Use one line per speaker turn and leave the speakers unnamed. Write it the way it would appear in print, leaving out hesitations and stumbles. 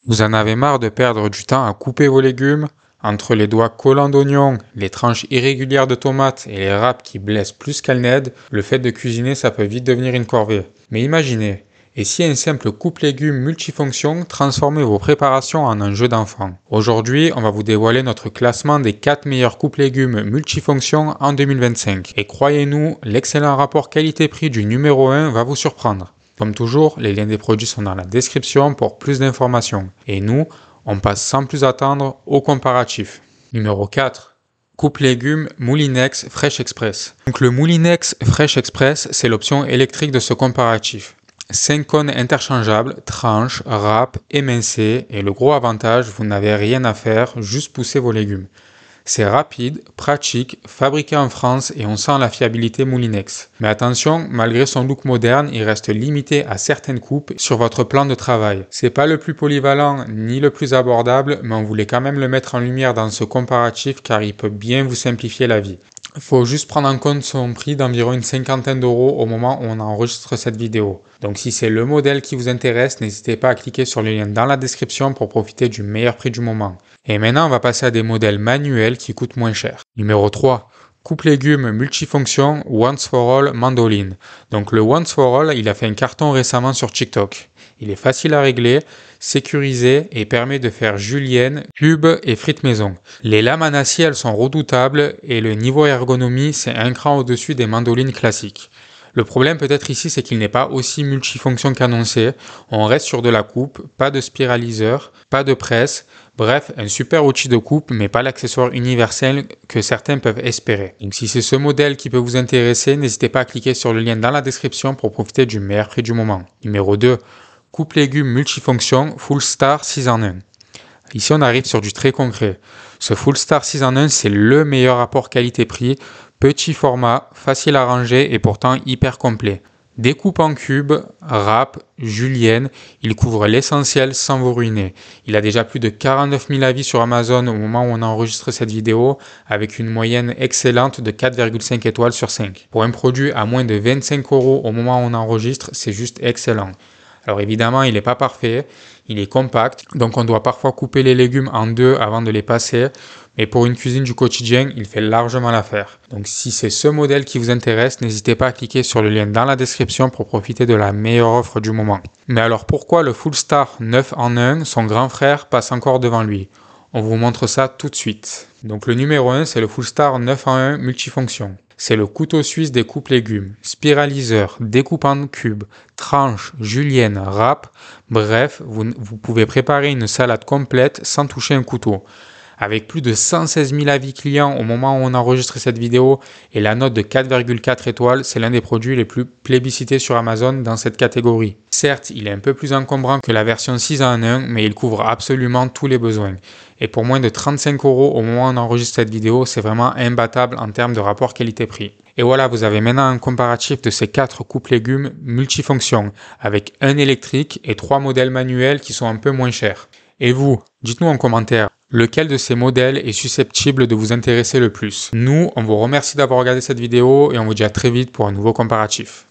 Vous en avez marre de perdre du temps à couper vos légumes? Entre les doigts collants d'oignons, les tranches irrégulières de tomates et les râpes qui blessent plus qu'elles n'aident, le fait de cuisiner ça peut vite devenir une corvée. Mais imaginez, et si un simple coupe-légumes multifonction transformait vos préparations en un jeu d'enfant? Aujourd'hui, on va vous dévoiler notre classement des 4 meilleurs coupe-légumes multifonctions en 2025. Et croyez-nous, l'excellent rapport qualité-prix du numéro 1 va vous surprendre. Comme toujours, les liens des produits sont dans la description pour plus d'informations. Et nous, on passe sans plus attendre au comparatif. Numéro 4. Coupe légumes Moulinex Fresh Express. Donc le Moulinex Fresh Express, c'est l'option électrique de ce comparatif. 5 cônes interchangeables, tranches, râpes, émincés, et le gros avantage, vous n'avez rien à faire, juste pousser vos légumes. C'est rapide, pratique, fabriqué en France et on sent la fiabilité Moulinex. Mais attention, malgré son look moderne, il reste limité à certaines coupes sur votre plan de travail. C'est pas le plus polyvalent ni le plus abordable, mais on voulait quand même le mettre en lumière dans ce comparatif car il peut bien vous simplifier la vie. Il faut juste prendre en compte son prix d'environ une cinquantaine d'euros au moment où on enregistre cette vidéo. Donc si c'est le modèle qui vous intéresse, n'hésitez pas à cliquer sur le lien dans la description pour profiter du meilleur prix du moment. Et maintenant, on va passer à des modèles manuels qui coûtent moins cher. Numéro 3. Coupe légumes multifonction Once for All Mandoline. Donc le Once for All, il a fait un carton récemment sur TikTok. Il est facile à régler, sécurisé et permet de faire julienne, cubes et frites maison. Les lames en acier, elles sont redoutables et le niveau ergonomie, c'est un cran au-dessus des mandolines classiques. Le problème peut-être ici, c'est qu'il n'est pas aussi multifonction qu'annoncé. On reste sur de la coupe, pas de spiraliseur, pas de presse. Bref, un super outil de coupe, mais pas l'accessoire universel que certains peuvent espérer. Donc si c'est ce modèle qui peut vous intéresser, n'hésitez pas à cliquer sur le lien dans la description pour profiter du meilleur prix du moment. Numéro 2. Coupe légumes multifonction Full Star 6 en 1. Ici, on arrive sur du très concret. Ce Full Star 6 en 1, c'est le meilleur rapport qualité-prix. Petit format, facile à ranger et pourtant hyper complet. Découpe en cubes, râpes, julienne, il couvre l'essentiel sans vous ruiner. Il a déjà plus de 49 000 avis sur Amazon au moment où on enregistre cette vidéo, avec une moyenne excellente de 4,5 étoiles sur 5. Pour un produit à moins de 25 € au moment où on enregistre, c'est juste excellent. Alors évidemment, il n'est pas parfait, il est compact, donc on doit parfois couper les légumes en deux avant de les passer, mais pour une cuisine du quotidien, il fait largement l'affaire. Donc si c'est ce modèle qui vous intéresse, n'hésitez pas à cliquer sur le lien dans la description pour profiter de la meilleure offre du moment. Mais alors pourquoi le Full Star 9 en 1, son grand frère passe encore devant lui? On vous montre ça tout de suite. Donc le numéro 1, c'est le Full Star 9 en 1 multifonction. C'est le couteau suisse des coupes légumes, spiraliseur, découpe en cubes, tranches, julienne, râpes. Bref, vous pouvez préparer une salade complète sans toucher un couteau. Avec plus de 116 000 avis clients au moment où on enregistre cette vidéo et la note de 4,4 étoiles, c'est l'un des produits les plus plébiscités sur Amazon dans cette catégorie. Certes, il est un peu plus encombrant que la version 6 en 1, mais il couvre absolument tous les besoins. Et pour moins de 35 € au moment où on enregistre cette vidéo, c'est vraiment imbattable en termes de rapport qualité-prix. Et voilà, vous avez maintenant un comparatif de ces 4 coupes légumes multifonctions, avec un électrique et 3 modèles manuels qui sont un peu moins chers. Et vous, dites-nous en commentaire, lequel de ces modèles est susceptible de vous intéresser le plus? Nous, on vous remercie d'avoir regardé cette vidéo et on vous dit à très vite pour un nouveau comparatif.